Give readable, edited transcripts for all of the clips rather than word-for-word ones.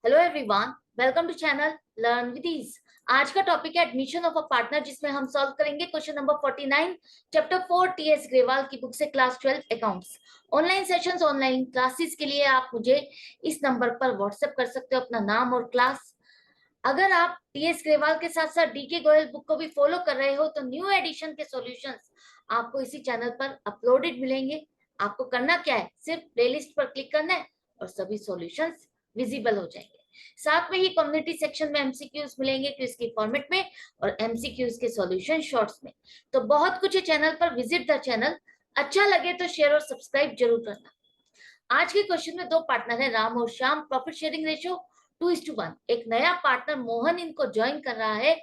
Hello everyone, welcome to channel learn with ease. आज का topic है एडमिशन ऑफ अ पार्टनर, जिसमें हम सॉल्व करेंगे question number 49 chapter 4 T S Grewal की बुक से class 12 accounts. Online sessions, online classes के लिए आप मुझे इस नंबर पर व्हाट्सएप कर सकते हो अपना नाम और क्लास। अगर आप टीएस ग्रेवाल के साथ साथ डीके गोयल बुक को भी फॉलो कर रहे हो तो न्यू एडिशन के सॉल्यूशंस आपको इसी चैनल पर अपलोडेड मिलेंगे। आपको करना क्या है, सिर्फ प्लेलिस्ट पर क्लिक करना है और सभी सॉल्यूशंस विजिबल हो जाएंगे। साथ में ही कम्युनिटी सेक्शन में एमसीक्यूज मिलेंगे क्विज की फॉर्मेट में और एमसीक्यूज के सॉल्यूशन शॉर्ट्स में। तो बहुत कुछ है चैनल पर, विजिट द चैनल। अच्छा लगे तो शेयर और सब्सक्राइब जरूर करना। आज के क्वेश्चन में दो पार्टनर है, राम और श्याम। Profit sharing ratio 2:1। एक नया पार्टनर मोहन इनको ज्वाइन कर रहा है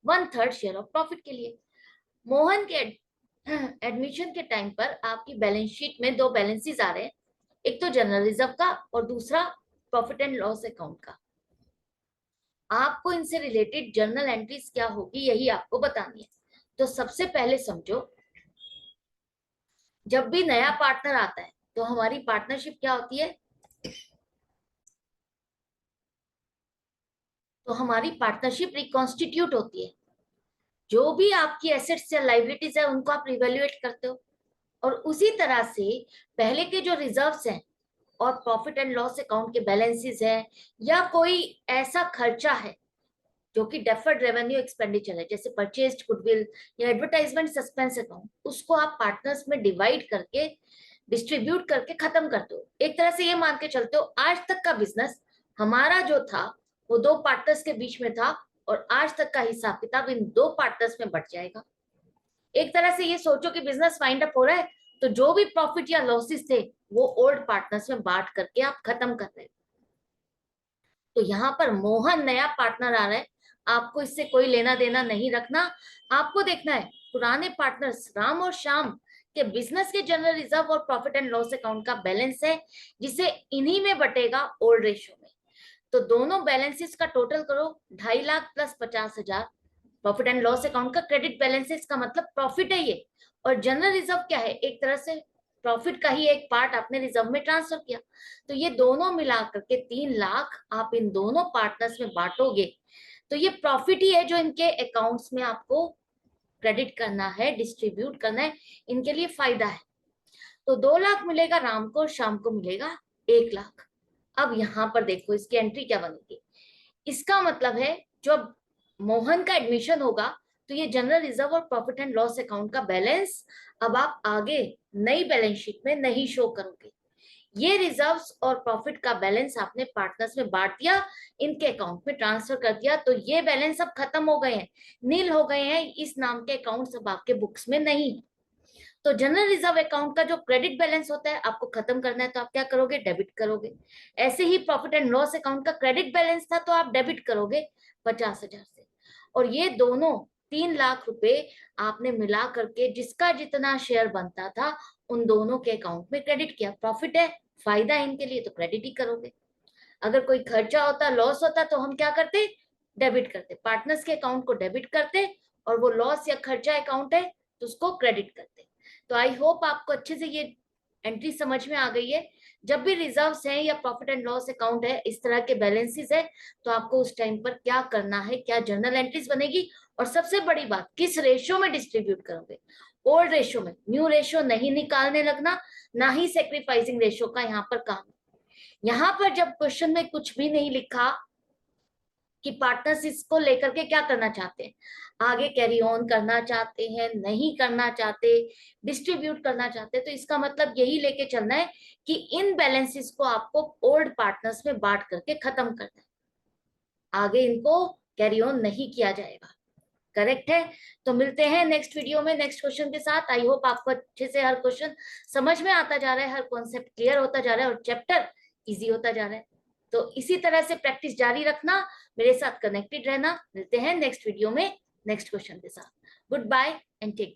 1/3 शेयर ऑफ प्रॉफिट के लिए। मोहन के एडमिशन के टाइम पर आपकी बैलेंस शीट में दो बैलेंसेस आ रहे हैं, एक तो जनरल रिजर्व का और दूसरा प्रॉफिट एंड लॉस अकाउंट का। आपको इनसे रिलेटेड जर्नल एंट्रीज क्या होगी यही आपको बतानी है। तो सबसे पहले समझो, जब भी नया पार्टनर आता है तो हमारी पार्टनरशिप क्या होती है, तो हमारी पार्टनरशिप रिकॉन्स्टिट्यूट होती है। जो भी आपकी एसेट्स या लाइबिलिटीज है उनको आप रिवैल्यूएट करते हो, और उसी तरह से पहले के जो रिजर्व्स हैं और प्रॉफिट एंड लॉस अकाउंट के बैलेंसेस है या कोई ऐसा खर्चा है जो कि डेफर्ड रेवेन्यू एक्सपेंडिचर है, जैसे परचेज्ड गुडविल या एडवर्टाइजमेंट सस्पेंस अकाउंट, उसको आप पार्टनर्स में डिवाइड करके डिस्ट्रीब्यूट करके खत्म करते हो। एक तरह से ये मान के चलते हो आज तक का बिजनेस हमारा जो था वो दो पार्टनर्स के बीच में था, और आज तक का हिसाब किताब इन दो पार्टनर्स में बट जाएगा। एक तरह से ये सोचो कि बिजनेस वाइंड अप हो रहा है तो जो भी प्रॉफिट या लॉसेस थे वो ओल्ड पार्टनर्स में बांट करके आप खत्म कर रहे हो। तो यहाँ पर मोहन नया पार्टनर आ रहा है, आपको इससे कोई लेना देना नहीं रखना। आपको देखना है पुराने पार्टनर्स राम और श्याम के बिजनेस के जनरल रिजर्व और प्रॉफिट एंड लॉस अकाउंट का बैलेंस है, जिसे इन्हीं में बटेगा ओल्ड रेशियो में। तो दोनों बैलेंसेस का टोटल करो, 2.5 lakh plus 50,000। Profit and loss account का क्रेडिट बैलेंस है, इसका मतलब प्रॉफिट है ये। और जनरल रिजर्व क्या है, एक तरह से प्रॉफिट का ही एक पार्ट आपने रिजर्व में ट्रांसफर किया। तो ये दोनों मिलाकर के 3 लाख आप इन दोनों पार्टनर्स में बांटोगे तो ये प्रॉफिट ही है जो इनके अकाउंट्स में आपको क्रेडिट करना है, डिस्ट्रीब्यूट करना है, इनके लिए फायदा है। तो 2 लाख मिलेगा राम को और शाम को मिलेगा 1 लाख। अब यहां पर देखो इसकी एंट्री क्या बनेगी। इसका मतलब है जब मोहन का एडमिशन होगा तो ये जनरल रिजर्व और प्रॉफिट एंड लॉस अकाउंट का बैलेंस अब आप आगे नई बैलेंस शीट में नहीं शो करोगे। ये रिजर्व्स और प्रॉफिट का बैलेंस आपने पार्टनर्स में बांट दिया, इनके अकाउंट में ट्रांसफर कर दिया, तो ये बैलेंस अब खत्म हो गए हैं, नील हो गए हैं। इस नाम के अकाउंट्स अब आपके बुक्स में नहीं है। तो जनरल रिजर्व अकाउंट का जो क्रेडिट बैलेंस होता है आपको खत्म करना है, तो आप क्या करोगे, डेबिट करोगे। ऐसे ही प्रॉफिट एंड लॉस अकाउंट का क्रेडिट बैलेंस था तो आप डेबिट करोगे 50,000 से। और ये दोनों 3 लाख रुपए आपने मिला करके जिसका जितना शेयर बनता था उन दोनों के अकाउंट में क्रेडिट किया। प्रॉफिट है, फायदा है इनके लिए, तो क्रेडिट ही करोगे। अगर कोई खर्चा होता, लॉस होता, तो हम क्या करते, डेबिट करते, पार्टनर्स के अकाउंट को डेबिट करते, और वो लॉस या खर्चा अकाउंट है तो उसको क्रेडिट करते। तो आई होप आपको अच्छे से ये एंट्री समझ में आ गई है। जब भी रिजर्व्स हैं या प्रॉफिट एंड लॉस अकाउंट है, इस तरह के बैलेंसेस है, तो आपको उस टाइम पर क्या करना है, क्या जर्नल एंट्रीज बनेगी, और सबसे बड़ी बात किस रेशियो में डिस्ट्रीब्यूट करोगे। ओल्ड रेशियो में, न्यू रेशियो नहीं निकालने लगना, ना ही सेक्रीफाइसिंग रेशियो का यहाँ पर काम। यहाँ पर जब क्वेश्चन में कुछ भी नहीं लिखा कि पार्टनर्स इसको लेकर के क्या करना चाहते हैं, आगे कैरी ऑन करना चाहते हैं, नहीं करना चाहते, डिस्ट्रीब्यूट करना चाहते, तो इसका मतलब यही लेके चलना है कि इन बैलेंसेस को आपको ओल्ड पार्टनर्स में बांट करके खत्म करना है, आगे इनको कैरी ऑन नहीं किया जाएगा। करेक्ट है। तो मिलते हैं नेक्स्ट वीडियो में नेक्स्ट क्वेश्चन के साथ। आई होप आपको अच्छे से हर क्वेश्चन समझ में आता जा रहा है, हर कॉन्सेप्ट क्लियर होता जा रहा है और चैप्टर इजी होता जा रहा है। तो इसी तरह से प्रैक्टिस जारी रखना, मेरे साथ कनेक्टेड रहना। मिलते हैं नेक्स्ट वीडियो में नेक्स्ट क्वेश्चन के साथ। Good bye and take care.